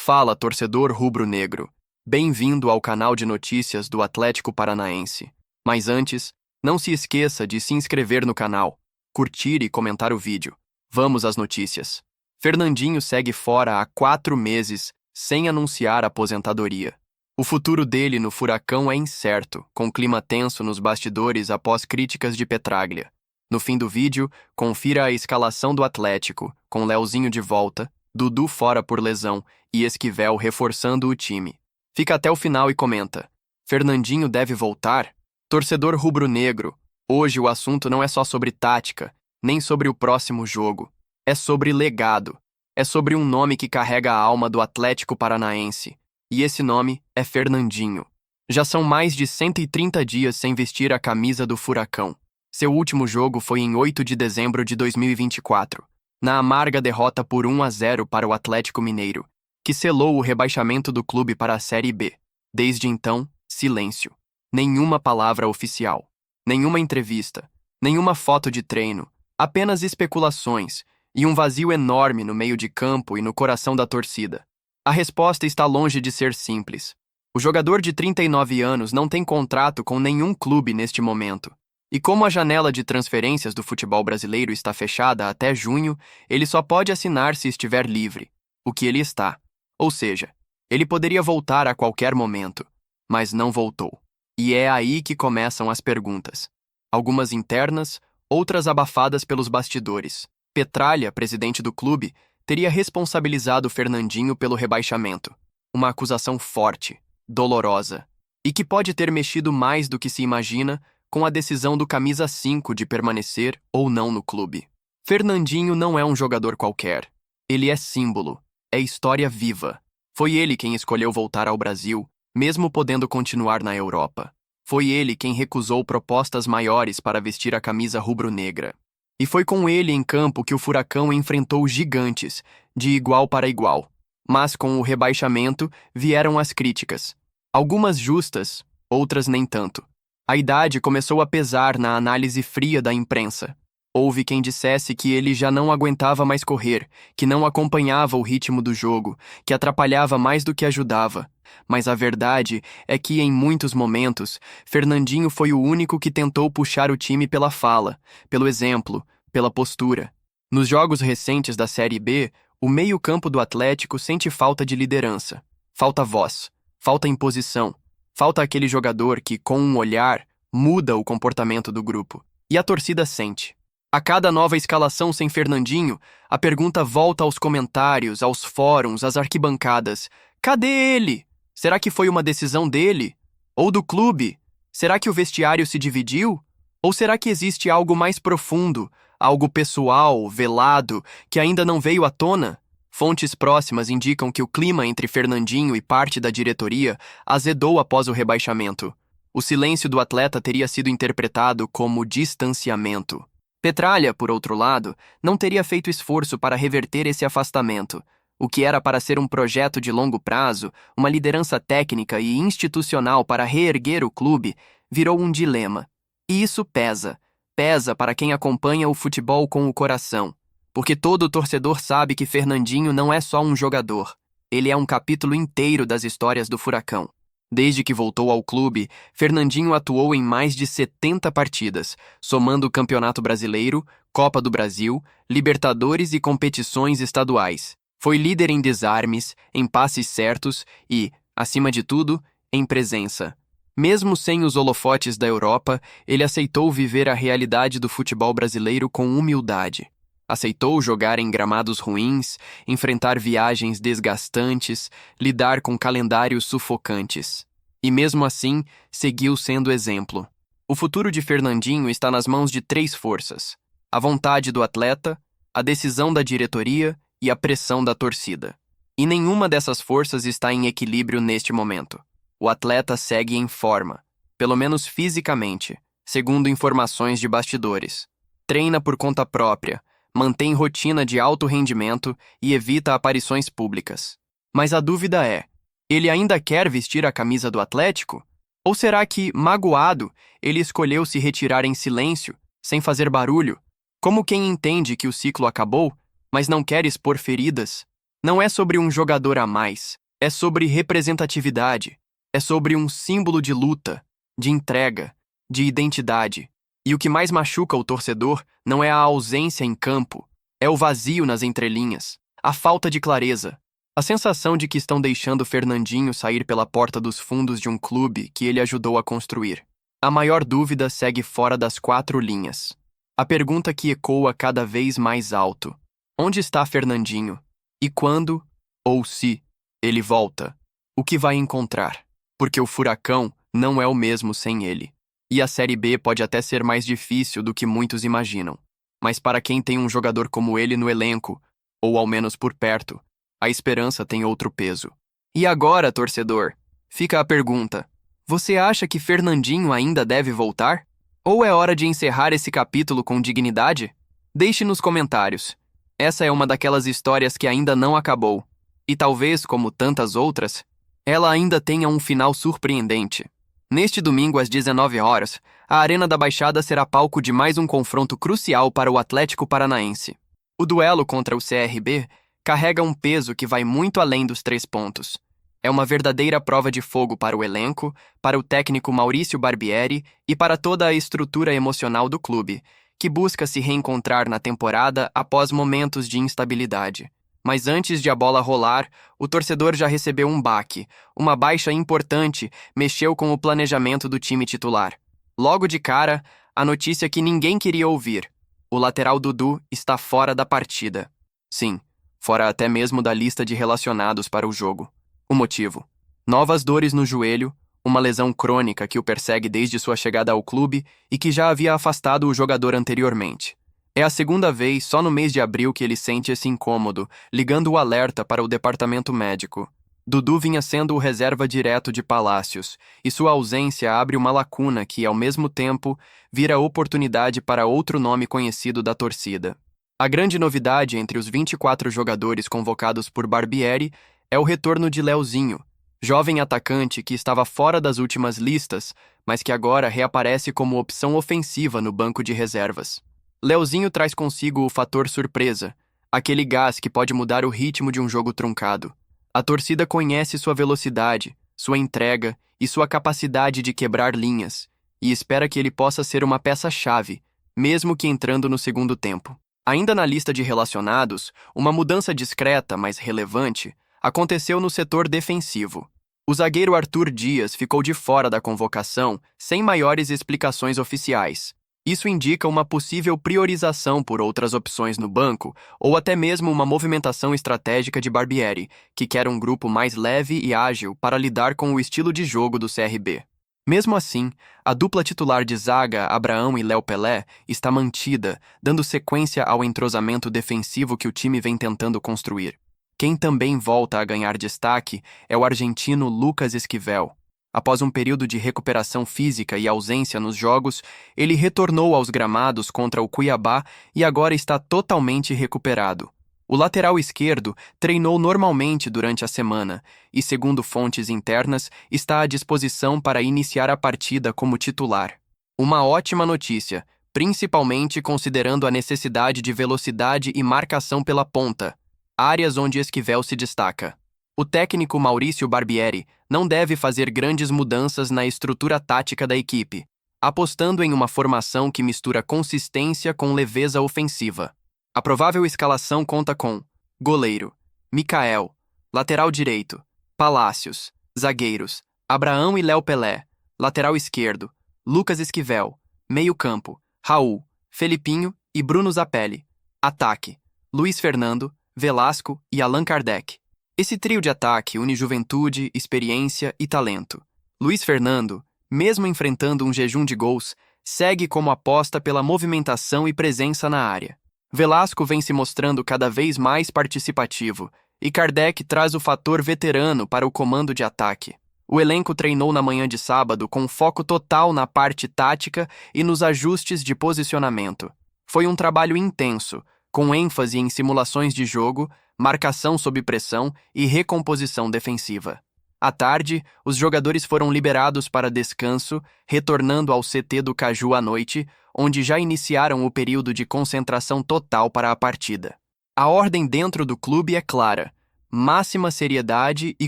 Fala, torcedor rubro-negro. Bem-vindo ao canal de notícias do Atlético Paranaense. Mas antes, não se esqueça de se inscrever no canal, curtir e comentar o vídeo. Vamos às notícias. Fernandinho segue fora há 4 meses, sem anunciar aposentadoria. O futuro dele no Furacão é incerto, com clima tenso nos bastidores após críticas de Petraglia. No fim do vídeo, confira a escalação do Atlético, com Leozinho de volta, Dudu fora por lesão e Esquivel reforçando o time. Fica até o final e comenta: Fernandinho deve voltar? Torcedor rubro-negro, hoje o assunto não é só sobre tática, nem sobre o próximo jogo. É sobre legado. É sobre um nome que carrega a alma do Atlético Paranaense. E esse nome é Fernandinho. Já são mais de 130 dias sem vestir a camisa do Furacão. Seu último jogo foi em 8 de dezembro de 2024, na amarga derrota por 1-0 para o Atlético Mineiro, que selou o rebaixamento do clube para a Série B. Desde então, silêncio. Nenhuma palavra oficial. Nenhuma entrevista. Nenhuma foto de treino. Apenas especulações e um vazio enorme no meio de campo e no coração da torcida. A resposta está longe de ser simples. O jogador de 39 anos não tem contrato com nenhum clube neste momento. E como a janela de transferências do futebol brasileiro está fechada até junho, ele só pode assinar se estiver livre, o que ele está. Ou seja, ele poderia voltar a qualquer momento, mas não voltou. E é aí que começam as perguntas. Algumas internas, outras abafadas pelos bastidores. Petraglia, presidente do clube, teria responsabilizado Fernandinho pelo rebaixamento. Uma acusação forte, dolorosa, e que pode ter mexido mais do que se imagina com a decisão do camisa 5 de permanecer ou não no clube. Fernandinho não é um jogador qualquer. Ele é símbolo, é história viva. Foi ele quem escolheu voltar ao Brasil, mesmo podendo continuar na Europa. Foi ele quem recusou propostas maiores para vestir a camisa rubro-negra. E foi com ele em campo que o Furacão enfrentou gigantes, de igual para igual. Mas com o rebaixamento vieram as críticas. Algumas justas, outras nem tanto. A idade começou a pesar na análise fria da imprensa. Houve quem dissesse que ele já não aguentava mais correr, que não acompanhava o ritmo do jogo, que atrapalhava mais do que ajudava. Mas a verdade é que, em muitos momentos, Fernandinho foi o único que tentou puxar o time pela fala, pelo exemplo, pela postura. Nos jogos recentes da Série B, o meio-campo do Atlético sente falta de liderança. Falta voz, falta imposição. Falta aquele jogador que, com um olhar, muda o comportamento do grupo. E a torcida sente. A cada nova escalação sem Fernandinho, a pergunta volta aos comentários, aos fóruns, às arquibancadas. Cadê ele? Será que foi uma decisão dele? Ou do clube? Será que o vestiário se dividiu? Ou será que existe algo mais profundo, algo pessoal, velado, que ainda não veio à tona? Fontes próximas indicam que o clima entre Fernandinho e parte da diretoria azedou após o rebaixamento. O silêncio do atleta teria sido interpretado como distanciamento. Petraglia, por outro lado, não teria feito esforço para reverter esse afastamento. O que era para ser um projeto de longo prazo, uma liderança técnica e institucional para reerguer o clube, virou um dilema. E isso pesa. Pesa para quem acompanha o futebol com o coração. Porque todo torcedor sabe que Fernandinho não é só um jogador. Ele é um capítulo inteiro das histórias do Furacão. Desde que voltou ao clube, Fernandinho atuou em mais de 70 partidas, somando o Campeonato Brasileiro, Copa do Brasil, Libertadores e competições estaduais. Foi líder em desarmes, em passes certos e, acima de tudo, em presença. Mesmo sem os holofotes da Europa, ele aceitou viver a realidade do futebol brasileiro com humildade. Aceitou jogar em gramados ruins, enfrentar viagens desgastantes, lidar com calendários sufocantes. E mesmo assim, seguiu sendo exemplo. O futuro de Fernandinho está nas mãos de 3 forças: a vontade do atleta, a decisão da diretoria e a pressão da torcida. E nenhuma dessas forças está em equilíbrio neste momento. O atleta segue em forma, pelo menos fisicamente, segundo informações de bastidores. Treina por conta própria, mantém rotina de alto rendimento e evita aparições públicas. Mas a dúvida é, ele ainda quer vestir a camisa do Atlético? Ou será que, magoado, ele escolheu se retirar em silêncio, sem fazer barulho, como quem entende que o ciclo acabou, mas não quer expor feridas? Não é sobre um jogador a mais, é sobre representatividade, é sobre um símbolo de luta, de entrega, de identidade. E o que mais machuca o torcedor não é a ausência em campo, é o vazio nas entrelinhas, a falta de clareza, a sensação de que estão deixando Fernandinho sair pela porta dos fundos de um clube que ele ajudou a construir. A maior dúvida segue fora das 4 linhas. A pergunta que ecoa cada vez mais alto: onde está Fernandinho? E quando, ou se, ele volta, o que vai encontrar? Porque o Furacão não é o mesmo sem ele. E a Série B pode até ser mais difícil do que muitos imaginam. Mas para quem tem um jogador como ele no elenco, ou ao menos por perto, a esperança tem outro peso. E agora, torcedor, fica a pergunta: você acha que Fernandinho ainda deve voltar? Ou é hora de encerrar esse capítulo com dignidade? Deixe nos comentários. Essa é uma daquelas histórias que ainda não acabou. E talvez, como tantas outras, ela ainda tenha um final surpreendente. Neste domingo, às 19 horas, a Arena da Baixada será palco de mais um confronto crucial para o Atlético Paranaense. O duelo contra o CRB carrega um peso que vai muito além dos 3 pontos. É uma verdadeira prova de fogo para o elenco, para o técnico Maurício Barbieri e para toda a estrutura emocional do clube, que busca se reencontrar na temporada após momentos de instabilidade. Mas antes de a bola rolar, o torcedor já recebeu um baque. Uma baixa importante mexeu com o planejamento do time titular. Logo de cara, a notícia que ninguém queria ouvir: o lateral Dudu está fora da partida. Sim, fora até mesmo da lista de relacionados para o jogo. O motivo: novas dores no joelho, uma lesão crônica que o persegue desde sua chegada ao clube e que já havia afastado o jogador anteriormente. É a segunda vez só no mês de abril que ele sente esse incômodo, ligando o alerta para o departamento médico. Dudu vinha sendo o reserva direto de Palácios, e sua ausência abre uma lacuna que, ao mesmo tempo, vira oportunidade para outro nome conhecido da torcida. A grande novidade entre os 24 jogadores convocados por Barbieri é o retorno de Leozinho, jovem atacante que estava fora das últimas listas, mas que agora reaparece como opção ofensiva no banco de reservas. Leozinho traz consigo o fator surpresa, aquele gás que pode mudar o ritmo de um jogo truncado. A torcida conhece sua velocidade, sua entrega e sua capacidade de quebrar linhas, e espera que ele possa ser uma peça-chave, mesmo que entrando no segundo tempo. Ainda na lista de relacionados, uma mudança discreta, mas relevante, aconteceu no setor defensivo. O zagueiro Arthur Dias ficou de fora da convocação, sem maiores explicações oficiais. Isso indica uma possível priorização por outras opções no banco, ou até mesmo uma movimentação estratégica de Barbieri, que quer um grupo mais leve e ágil para lidar com o estilo de jogo do CRB. Mesmo assim, a dupla titular de zaga, Abraão e Léo Pelé, está mantida, dando sequência ao entrosamento defensivo que o time vem tentando construir. Quem também volta a ganhar destaque é o argentino Lucas Esquivel. Após um período de recuperação física e ausência nos jogos, ele retornou aos gramados contra o Cuiabá e agora está totalmente recuperado. O lateral esquerdo treinou normalmente durante a semana e, segundo fontes internas, está à disposição para iniciar a partida como titular. Uma ótima notícia, principalmente considerando a necessidade de velocidade e marcação pela ponta, áreas onde Esquivel se destaca. O técnico Maurício Barbieri não deve fazer grandes mudanças na estrutura tática da equipe, apostando em uma formação que mistura consistência com leveza ofensiva. A provável escalação conta com goleiro, Micael, lateral direito, Palácios, zagueiros, Abraão e Léo Pelé, lateral esquerdo, Lucas Esquivel, meio-campo, Raul, Felipinho e Bruno Zapelli, ataque, Luiz Fernando, Velasco e Allan Kardec. Esse trio de ataque une juventude, experiência e talento. Luiz Fernando, mesmo enfrentando um jejum de gols, segue como aposta pela movimentação e presença na área. Velasco vem se mostrando cada vez mais participativo, e Kardec traz o fator veterano para o comando de ataque. O elenco treinou na manhã de sábado com foco total na parte tática e nos ajustes de posicionamento. Foi um trabalho intenso, com ênfase em simulações de jogo, marcação sob pressão e recomposição defensiva. À tarde, os jogadores foram liberados para descanso, retornando ao CT do Caju à noite, onde já iniciaram o período de concentração total para a partida. A ordem dentro do clube é clara: máxima seriedade e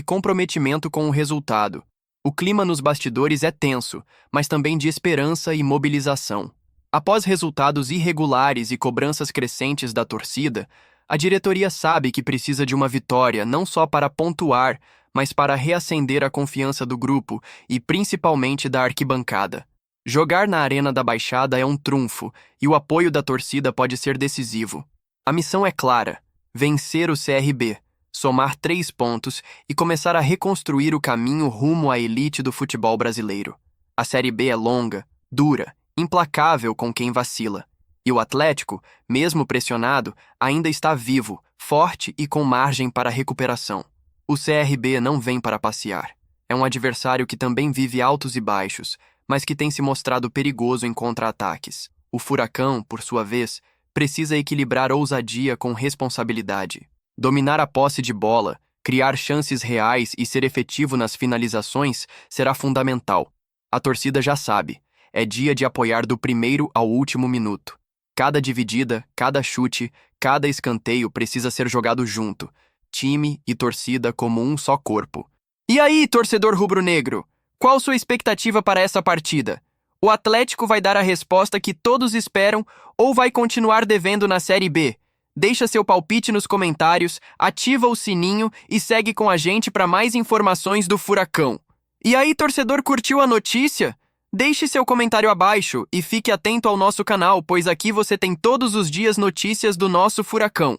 comprometimento com o resultado. O clima nos bastidores é tenso, mas também de esperança e mobilização. Após resultados irregulares e cobranças crescentes da torcida, a diretoria sabe que precisa de uma vitória não só para pontuar, mas para reacender a confiança do grupo e principalmente da arquibancada. Jogar na Arena da Baixada é um trunfo e o apoio da torcida pode ser decisivo. A missão é clara: vencer o CRB, somar 3 pontos e começar a reconstruir o caminho rumo à elite do futebol brasileiro. A Série B é longa, dura, implacável com quem vacila. E o Atlético, mesmo pressionado, ainda está vivo, forte e com margem para recuperação. O CRB não vem para passear. É um adversário que também vive altos e baixos, mas que tem se mostrado perigoso em contra-ataques. O Furacão, por sua vez, precisa equilibrar ousadia com responsabilidade. Dominar a posse de bola, criar chances reais e ser efetivo nas finalizações será fundamental. A torcida já sabe. É dia de apoiar do primeiro ao último minuto. Cada dividida, cada chute, cada escanteio precisa ser jogado junto. Time e torcida como um só corpo. E aí, torcedor rubro-negro? Qual sua expectativa para essa partida? O Atlético vai dar a resposta que todos esperam ou vai continuar devendo na Série B? Deixa seu palpite nos comentários, ativa o sininho e segue com a gente para mais informações do Furacão. E aí, torcedor, curtiu a notícia? Deixe seu comentário abaixo e fique atento ao nosso canal, pois aqui você tem todos os dias notícias do nosso Furacão.